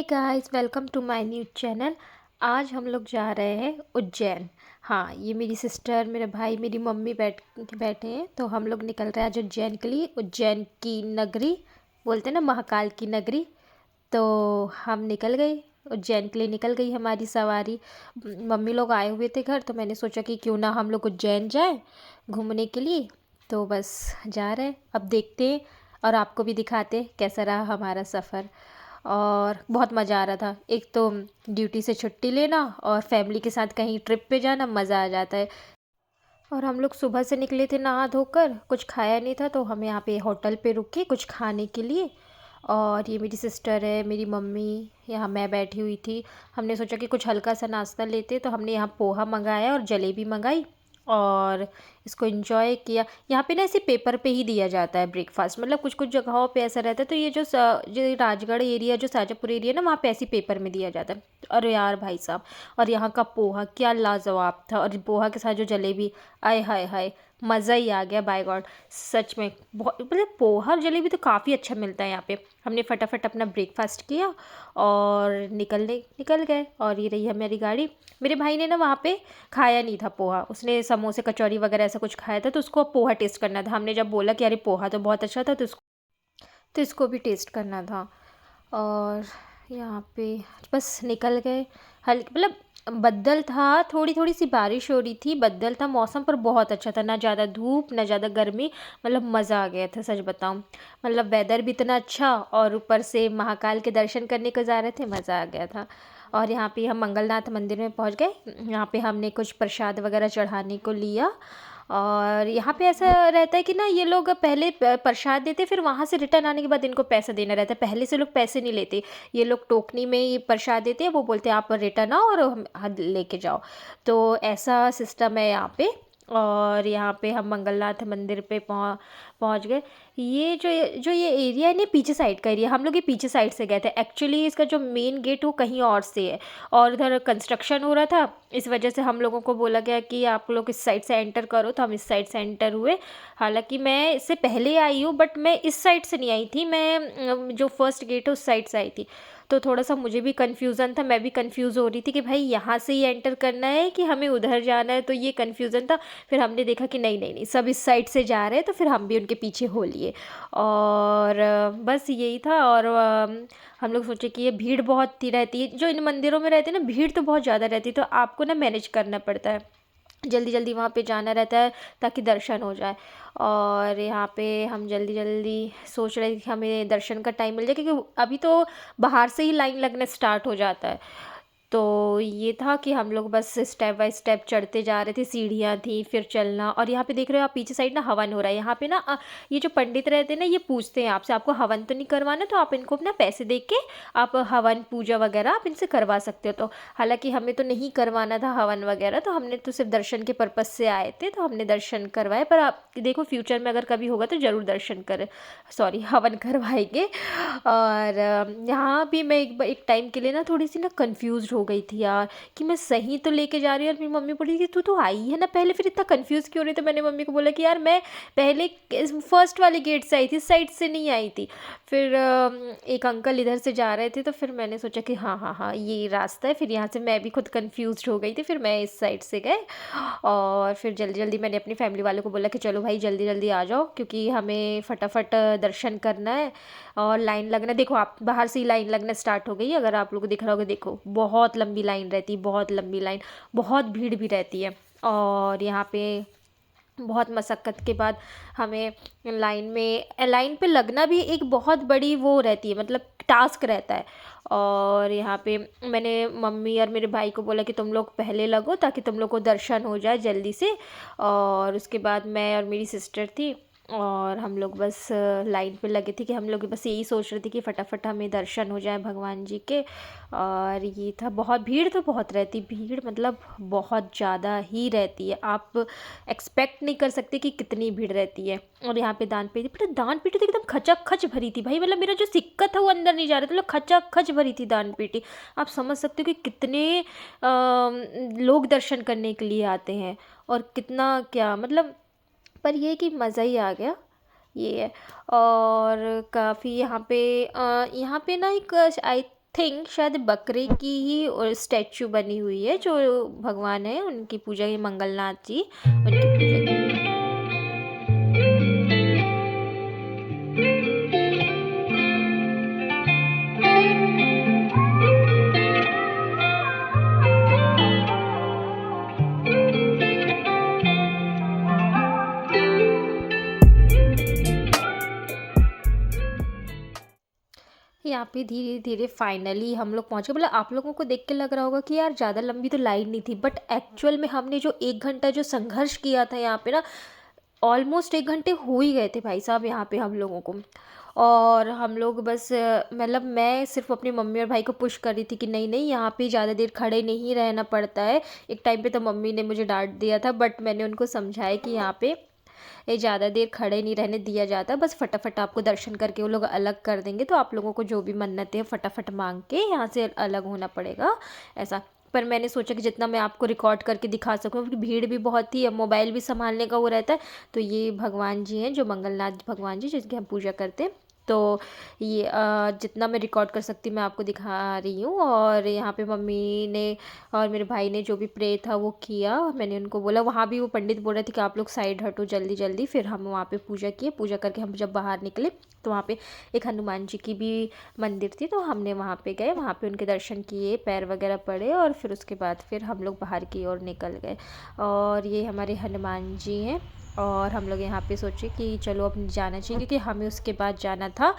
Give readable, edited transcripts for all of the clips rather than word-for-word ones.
Guys, welcome to my new channel. आज हम लोग जा रहे हैं उज्जैन। हाँ, ये मेरी सिस्टर, मेरे भाई, मेरी मम्मी बैठे हैं। तो हम लोग निकल रहे हैं आज उज्जैन के लिए। उज्जैन की नगरी बोलते हैं ना, महाकाल की नगरी। तो हम निकल गए, उज्जैन के लिए निकल गई हमारी सवारी। मम्मी लोग आए हुए थे घर, तो मैंने सोचा कि क्यों ना हम लोग उज्जैन जाएं घूमने के लिए। तो बस जा रहे हैं, अब देखते हैं और आपको भी दिखाते हैं कैसा रहा हमारा सफ़र। और बहुत मज़ा आ रहा था। एक तो ड्यूटी से छुट्टी लेना और फैमिली के साथ कहीं ट्रिप पे जाना, मज़ा आ जाता है। और हम लोग सुबह से निकले थे नहा धोकर, कुछ खाया नहीं था तो हम यहाँ पे होटल पे रुके कुछ खाने के लिए। और ये मेरी सिस्टर है, मेरी मम्मी, यहाँ मैं बैठी हुई थी। हमने सोचा कि कुछ हल्का सा नाश्ता लेते, तो हमने यहाँ पोहा मंगाया और जलेबी मंगाई और इसको एंजॉय किया। यहाँ पे ना ऐसे पेपर पे ही दिया जाता है ब्रेकफास्ट, मतलब कुछ कुछ जगहों पे ऐसा रहता है। तो ये जो राजगढ़ एरिया, जो शाजापुर एरिया ना, वहाँ पे ऐसे पेपर में दिया जाता है। अरे यार भाई साहब, और यहाँ का पोहा क्या लाजवाब था, और पोहा के साथ जो जलेबी, आय हाय हाय, मज़ा ही आ गया बाय गॉड। सच में बहुत, मतलब पोहा और जलेबी तो काफ़ी अच्छा मिलता है यहाँ पे। हमने फटाफट अपना ब्रेकफास्ट किया और निकल गए। और ये रही हमारी गाड़ी। मेरे भाई ने ना वहाँ पे खाया नहीं था पोहा, उसने समोसे कचौरी वगैरह ऐसा कुछ खाया था, तो उसको पोहा टेस्ट करना था। हमने जब बोला कि अरे पोहा तो बहुत अच्छा था, तो इसको भी टेस्ट करना था। और यहाँ पे बस निकल गए। हल्की, मतलब बद्दल था, थोड़ी थोड़ी सी बारिश हो रही थी, बद्दल था, मौसम पर बहुत अच्छा था, ना ज़्यादा धूप ना ज़्यादा गर्मी। मतलब मज़ा आ गया था, सच बताऊँ। मतलब वेदर भी इतना अच्छा, और ऊपर से महाकाल के दर्शन करने को जा रहे थे, मज़ा आ गया था। और यहाँ पे हम मंगलनाथ मंदिर में पहुँच गए। यहाँ पे हमने कुछ प्रसाद वगैरह चढ़ाने को लिया। और यहाँ पे ऐसा रहता है कि ना, ये लोग पहले प्रसाद देते, फिर वहाँ से रिटर्न आने के बाद इनको पैसा देना रहता है। पहले से लोग पैसे नहीं लेते, ये लोग टोकनी में ये प्रसाद देते हैं। वो बोलते हैं आप रिटर्न आओ और लेके जाओ। तो ऐसा सिस्टम है यहाँ पे। और यहाँ पे हम मंगलनाथ मंदिर पे पहुँच गए। ये जो ये एरिया है ना, पीछे साइड का एरिया, हम लोग ये पीछे साइड से गए थे। एक्चुअली इसका जो मेन गेट वो कहीं और से है, और इधर कंस्ट्रक्शन हो रहा था। इस वजह से हम लोगों को बोला गया कि आप लोग इस साइड से एंटर करो, तो हम इस साइड से एंटर हुए। हालांकि मैं इससे पहले आई हूँ, बट मैं इस साइड से नहीं आई थी, मैं जो फर्स्ट गेट है उस साइड से आई थी। तो थोड़ा सा मुझे भी कन्फ्यूज़न था, मैं भी कंफ्यूज हो रही थी कि भाई यहाँ से ही एंटर करना है कि हमें उधर जाना है, तो ये कन्फ्यूज़न था। फिर हमने देखा कि नहीं नहीं नहीं, सब इस साइड से जा रहे हैं, तो फिर हम भी उनके पीछे हो लिए। और बस यही था। और हम लोग सोचे कि ये भीड़ बहुत ही रहती है, जो इन मंदिरों में रहती है ना, भीड़ तो बहुत ज़्यादा रहती है, तो आपको ना मैनेज करना पड़ता है, जल्दी जल्दी वहाँ पे जाना रहता है ताकि दर्शन हो जाए। और यहाँ पे हम जल्दी जल्दी सोच रहे थे कि हमें दर्शन का टाइम मिल जाए, क्योंकि अभी तो बाहर से ही लाइन लगना स्टार्ट हो जाता है। तो ये था कि हम लोग बस स्टेप बाय स्टेप चढ़ते जा रहे थे, सीढ़ियाँ थी, फिर चलना। और यहाँ पे देख रहे हो आप, पीछे साइड ना हवन हो रहा है। यहाँ पे ना ये जो पंडित रहते हैं ना, ये पूछते हैं आपसे, आपको हवन तो नहीं करवाना, तो आप इनको अपना पैसे दे के आप हवन पूजा वगैरह आप इनसे करवा सकते हो। तो हालांकि हमें तो नहीं करवाना था हवन वगैरह, तो हमने तो सिर्फ दर्शन के पर्पज़ से आए थे, तो हमने दर्शन करवाए। पर आप देखो, फ्यूचर में अगर कभी होगा तो ज़रूर दर्शन कर, सॉरी, हवन करवाएंगे। और यहाँ भी मैं एक टाइम के लिए ना थोड़ी सी ना कंफ्यूज हो गई थी यार, कि मैं सही तो लेके जा रही हूँ। और मेरी मम्मी बोली कि तू तो आई है ना पहले, फिर इतना कंफ्यूज क्यों रही? तो मैंने मम्मी को बोला कि यार मैं पहले फर्स्ट वाले गेट से आई थी, साइड से नहीं आई थी। फिर एक अंकल इधर से जा रहे थे, तो फिर मैंने सोचा कि हाँ हाँ हाँ, ये रास्ता है। फिर यहाँ से मैं भी खुद कंफ्यूज हो गई थी, फिर मैं इस साइड से गए। और फिर जल्दी जल्दी मैंने अपनी फैमिली वालों को बोला कि चलो भाई जल्दी जल्दी आ जाओ, क्योंकि हमें फटाफट दर्शन करना है। और लाइन लगना, देखो आप बाहर से ही लाइन लगना स्टार्ट हो गई है, अगर आप लोग को दिख रहा होगा, देखो बहुत लंबी लाइन रहती है, बहुत लंबी लाइन, बहुत भीड़ भी रहती है। और यहाँ पे बहुत मशक्क़त के बाद हमें लाइन पे लगना भी एक बहुत बड़ी वो रहती है, मतलब टास्क रहता है। और यहाँ पे मैंने मम्मी और मेरे भाई को बोला कि तुम लोग पहले लगो, ताकि तुम लोग को दर्शन हो जाए जल्दी से। और उसके बाद मैं और मेरी सिस्टर थी, और हम लोग बस लाइन पे लगे थे, कि हम लोग बस यही सोच रहे थे कि फटाफट हमें दर्शन हो जाए भगवान जी के। और ये था, बहुत भीड़ तो बहुत रहती, भीड़ मतलब बहुत ज़्यादा ही रहती है, आप एक्सपेक्ट नहीं कर सकते कि कितनी भीड़ रहती है। और यहाँ पे दान पेटी, बट दान पेटी तो एकदम खचा खच भरी थी भाई, मतलब मेरा जो सिक्का था वो अंदर नहीं जा रहा था, मतलब खचा खच भरी थी दान पेटी। आप समझ सकते हो कि कितने लोग दर्शन करने के लिए आते हैं, और कितना क्या मतलब। पर ये कि मज़ा ही आ गया, ये है। और काफ़ी यहाँ पे ना एक, आई थिंक शायद बकरे की ही और स्टैचू बनी हुई है, जो भगवान है उनकी पूजा, ये मंगलनाथ जी उनकी पूजा। यहाँ पे धीरे धीरे फाइनली हम लोग पहुँच गए। मतलब आप लोगों को देख के लग रहा होगा कि यार ज़्यादा लंबी तो लाइन नहीं थी, बट एक्चुअल में हमने जो 1 घंटा जो संघर्ष किया था यहाँ पे ना, ऑलमोस्ट 1 घंटे हो ही गए थे भाई साहब यहाँ पे हम लोगों को। और हम लोग बस मतलब मैं सिर्फ अपनी मम्मी और भाई को पुश कर रही थी कि नहीं नहीं, यहाँ पे ज़्यादा देर खड़े नहीं रहना पड़ता है। एक टाइम पे तो मम्मी ने मुझे डांट दिया था, बट मैंने उनको समझाया कि यहाँ पे ये ज़्यादा देर खड़े नहीं रहने दिया जाता, बस फटाफट आपको दर्शन करके वो लोग अलग कर देंगे, तो आप लोगों को जो भी मन्नतें हैं फटाफट मांग के यहाँ से अलग होना पड़ेगा ऐसा। पर मैंने सोचा कि जितना मैं आपको रिकॉर्ड करके दिखा सकूँ, क्योंकि भीड़ भी बहुत थी, अब मोबाइल भी संभालने का वो रहता है। तो ये भगवान जी हैं जो मंगलनाथ भगवान जी, जिसकी हम पूजा करते हैं। तो ये जितना मैं रिकॉर्ड कर सकती मैं आपको दिखा रही हूँ। और यहाँ पे मम्मी ने और मेरे भाई ने जो भी प्रे था वो किया। मैंने उनको बोला, वहाँ भी वो पंडित बोल रहे थे कि आप लोग साइड हटो जल्दी जल्दी। फिर हम वहाँ पे पूजा किए, पूजा करके हम जब बाहर निकले तो वहाँ पे एक हनुमान जी की भी मंदिर थी, तो हमने वहाँ पे गए, वहाँ पे उनके दर्शन किए, पैर वगैरह पड़े, और फिर उसके बाद फिर हम लोग बाहर की ओर निकल गए। और ये हमारे हनुमान जी हैं। और हम लोग यहाँ पे सोचे कि चलो अब जाना चाहिए, क्योंकि हमें उसके बाद जाना था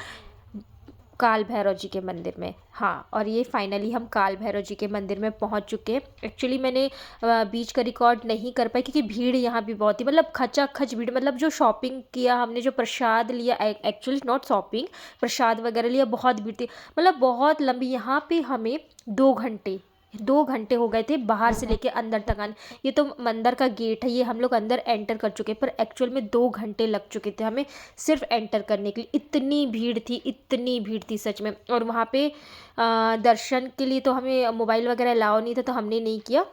काल भैरव जी के मंदिर में। हाँ, और ये फाइनली हम काल भैरव जी के मंदिर में पहुँच चुके हैं। एक्चुअली मैंने बीच का रिकॉर्ड नहीं कर पाई, क्योंकि भीड़ यहाँ भी बहुत थी, मतलब खचाखच भीड़। मतलब जो शॉपिंग किया हमने, जो प्रसाद लिया, एक्चुअली नॉट शॉपिंग, प्रसाद वगैरह लिया, बहुत भीड़ थी। मतलब बहुत लंबी, यहाँ पे हमें 2 घंटे हो गए थे बाहर से लेके अंदर तक आने। ये तो मंदिर का गेट है, ये हम लोग अंदर एंटर कर चुके हैं, पर एक्चुअल में 2 घंटे लग चुके थे हमें सिर्फ एंटर करने के लिए। इतनी भीड़ थी, इतनी भीड़ थी सच में। और वहाँ पे दर्शन के लिए तो हमें मोबाइल वगैरह अलाउ नहीं था, तो हमने नहीं किया।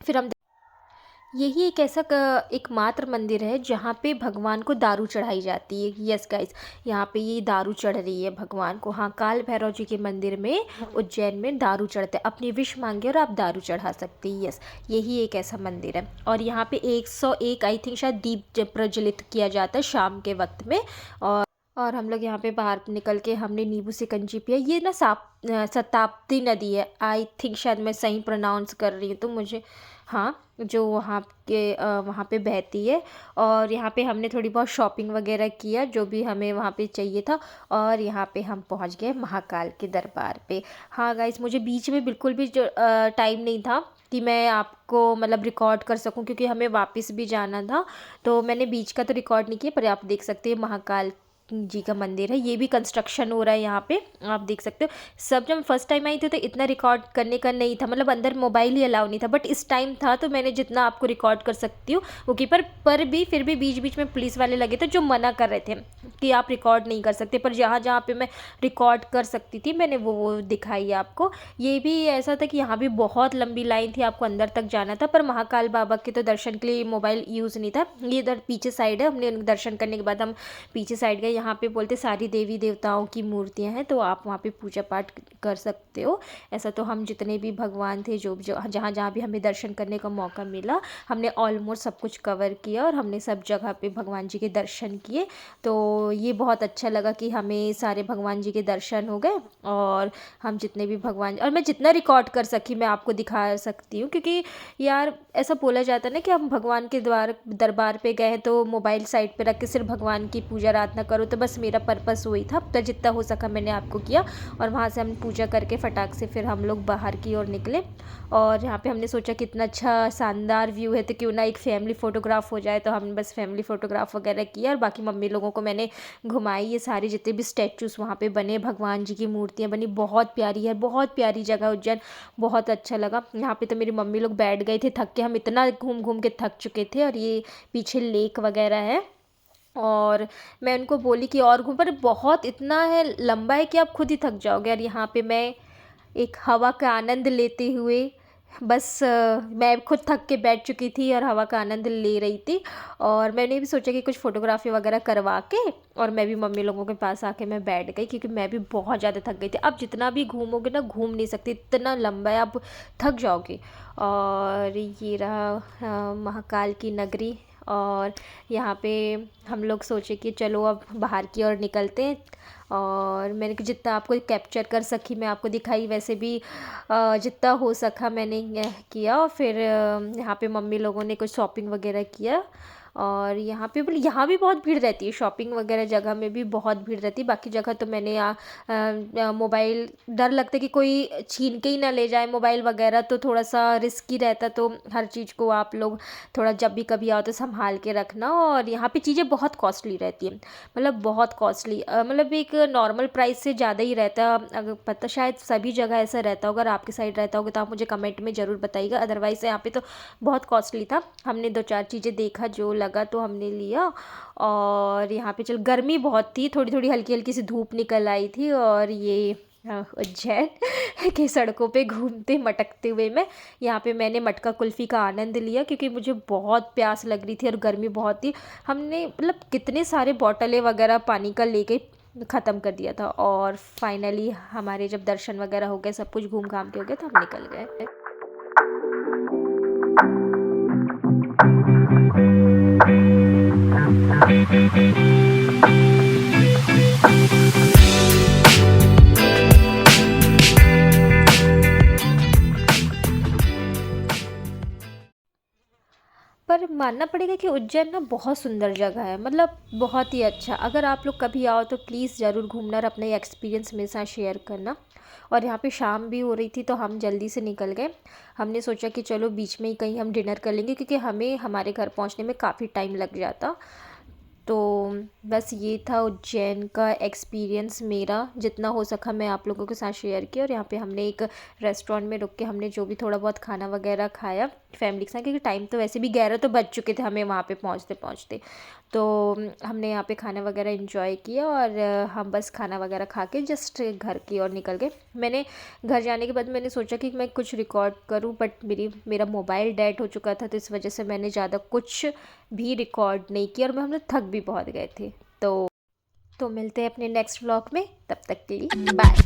फिर हम यही एक ऐसा एकमात्र मंदिर है जहाँ पे भगवान को दारू चढ़ाई जाती है। यस गाइस, यहाँ पे ये दारू चढ़ रही है भगवान को। हाँ, काल भैरव जी के मंदिर में उज्जैन में दारू चढ़ते हैं। अपनी विश मांगे और आप दारू चढ़ा सकते हैं। यस, यही एक ऐसा मंदिर है। और यहाँ पे 101 आई थिंक शायद दीप प्रज्वलित किया जाता है शाम के वक्त में। और हम लोग यहाँ पे बाहर निकल के हमने नींबू सिकंजी पिया। ये ना शताब्दी नदी है, आई थिंक, शायद मैं सही प्रोनाउंस कर रही हूँ तो मुझे, हाँ, जो वहाँ पे बहती है। और यहाँ पे हमने थोड़ी बहुत शॉपिंग वगैरह किया, जो भी हमें वहाँ पे चाहिए था। और यहाँ पे हम पहुँच गए महाकाल के दरबार पे। हाँ गाइस, मुझे बीच में बिल्कुल भी जो टाइम नहीं था कि मैं आपको मतलब रिकॉर्ड कर सकूं, क्योंकि हमें वापस भी जाना था। तो मैंने बीच का तो रिकॉर्ड नहीं किया, पर आप देख सकते हैं महाकाल जी का मंदिर है। ये भी कंस्ट्रक्शन हो रहा है यहाँ पे, आप देख सकते हो। सब जब फर्स्ट टाइम आई थी तो इतना रिकॉर्ड करने का नहीं था, मतलब अंदर मोबाइल ही अलाउ नहीं था। बट इस टाइम था, तो मैंने जितना आपको रिकॉर्ड कर सकती हूँ वो की। पर भी फिर भी बीच बीच में पुलिस वाले लगे थे जो मना कर रहे थे कि आप रिकॉर्ड नहीं कर सकते। पर जहाँ जहाँ पे मैं रिकॉर्ड कर सकती थी मैंने वो दिखाई आपको। ये भी ऐसा था कि यहाँ भी बहुत लंबी लाइन थी, आपको अंदर तक जाना था। पर महाकाल बाबा के तो दर्शन के लिए मोबाइल यूज़ नहीं था। ये इधर पीछे साइड है, हमने दर्शन करने के बाद हम पीछे साइड गए। यहाँ पे बोलते सारी देवी देवताओं की मूर्तियाँ हैं, तो आप वहाँ पे पूजा पाठ कर सकते हो। ऐसा तो हम जितने भी भगवान थे, जो जहाँ जहाँ भी हमें दर्शन करने का मौका मिला, हमने ऑलमोस्ट सब कुछ कवर किया और हमने सब जगह पे भगवान जी के दर्शन किए। तो ये बहुत अच्छा लगा कि हमें सारे भगवान जी के दर्शन हो गए। और हम जितने भी भगवान, और मैं जितना रिकॉर्ड कर सकी मैं आपको दिखा सकती हूँ, क्योंकि यार ऐसा बोला जाता है ना कि हम भगवान के दरबार पे गए तो मोबाइल साइड पे रख के सिर्फ भगवान की पूजा आराधना करो। तो बस मेरा पर्पस वही था, तो जितना हो सका मैंने आपको किया। और वहाँ से हम पूजा करके फटाक से फिर हम लोग बाहर की ओर निकले। और यहाँ पे हमने सोचा कितना अच्छा शानदार व्यू है, तो क्यों ना एक फैमिली फ़ोटोग्राफ हो जाए। तो हमने बस फैमिली फ़ोटोग्राफ वगैरह किया, और बाकी मम्मी लोगों को मैंने घुमाई। ये सारे जितने भी स्टैचूज़ वहाँ पे बने, भगवान जी की मूर्तियाँ बनी, बहुत प्यारी है, बहुत प्यारी जगह उज्जैन, बहुत अच्छा लगा। यहाँ पे तो मेरी मम्मी लोग बैठ गए थे थक के, हम इतना घूम घूम के थक चुके थे। और ये पीछे लेक वगैरह है, और मैं उनको बोली कि और घूम, पर बहुत इतना है, लंबा है कि आप खुद ही थक जाओगे। और यहाँ पे मैं एक हवा का आनंद लेते हुए बस मैं खुद थक के बैठ चुकी थी और हवा का आनंद ले रही थी। और मैंने भी सोचा कि कुछ फ़ोटोग्राफ़ी वगैरह करवा के और मैं भी मम्मी लोगों के पास आके मैं बैठ गई, क्योंकि मैं भी बहुत ज़्यादा थक गई थी। अब जितना भी घूमोगे ना घूम नहीं सकती, इतना लंबा है, अब थक जाओगे। और ये रहा महाकाल की नगरी। और यहाँ पे हम लोग सोचे कि चलो अब बाहर की ओर निकलते हैं। और मैंने जितना आपको कैप्चर कर सकी मैं आपको दिखाई, वैसे भी जितना हो सका मैंने किया। और फिर यहाँ पे मम्मी लोगों ने कुछ शॉपिंग वगैरह किया। और यहाँ पे बोले यहाँ भी बहुत भीड़ रहती है, शॉपिंग वगैरह जगह में भी बहुत भीड़ रहती है। बाकी जगह तो मैंने मोबाइल, डर लगता है कि कोई छीन के ही ना ले जाए मोबाइल वगैरह, तो थोड़ा सा रिस्की रहता। तो हर चीज़ को आप लोग थोड़ा जब भी कभी आओ तो संभाल के रखना। और यहाँ पे चीज़ें बहुत कॉस्टली रहती हैं, मतलब बहुत कॉस्टली, मतलब एक नॉर्मल प्राइस से ज़्यादा ही रहता है। अगर पता, शायद सभी जगह ऐसा रहता होगा, अगर आपके साइड रहता होगा तो आप मुझे कमेंट में ज़रूर बताइएगा। अदरवाइज़ यहाँ पे तो बहुत कॉस्टली था। हमने दो चार चीज़ें देखा, जो लगा तो हमने लिया। और यहाँ पे चल गर्मी बहुत थी, थोड़ी थोड़ी हल्की हल्की सी धूप निकल आई थी। और ये उज्जैन की सड़कों पे घूमते मटकते हुए मैं यहाँ पे मैंने मटका कुल्फ़ी का आनंद लिया, क्योंकि मुझे बहुत प्यास लग रही थी और गर्मी बहुत थी। हमने मतलब कितने सारे बॉटलें वगैरह पानी का लेके ख़त्म कर दिया था। और फाइनली हमारे जब दर्शन वगैरह हो गए, सब कुछ घूम घाम के हो गया, तो हम निकल गए। पर मानना पड़ेगा कि उज्जैन ना बहुत सुंदर जगह है, मतलब बहुत ही अच्छा। अगर आप लोग कभी आओ तो प्लीज़ ज़रूर घूमना और अपना एक्सपीरियंस मेरे साथ शेयर करना। और यहाँ पे शाम भी हो रही थी तो हम जल्दी से निकल गए। हमने सोचा कि चलो बीच में ही कहीं हम डिनर कर लेंगे, क्योंकि हमें हमारे घर पहुँचने में काफ़ी टाइम लग जाता। तो बस ये था उज्जैन का एक्सपीरियंस मेरा, जितना हो सका मैं आप लोगों के साथ शेयर किया। और यहाँ पे हमने एक रेस्टोरेंट में रुक के हमने जो भी थोड़ा बहुत खाना वगैरह खाया फैमिली के साथ, क्योंकि टाइम तो वैसे भी 11 तो बज चुके थे हमें वहाँ पे पहुँचते पहुँचते। तो हमने यहाँ पे खाना वगैरह इंजॉय किया। और हम बस खाना वगैरह खा के जस्ट घर की ओर निकल गए। मैंने घर जाने के बाद मैंने सोचा कि मैं कुछ रिकॉर्ड करूँ, बट मेरा मोबाइल डेड हो चुका था, तो इस वजह से मैंने ज़्यादा कुछ भी रिकॉर्ड नहीं किया। और हम लोग थक भी बहुत गए थे। तो मिलते हैं अपने नेक्स्ट व्लॉग में, तब तक के लिए बाय।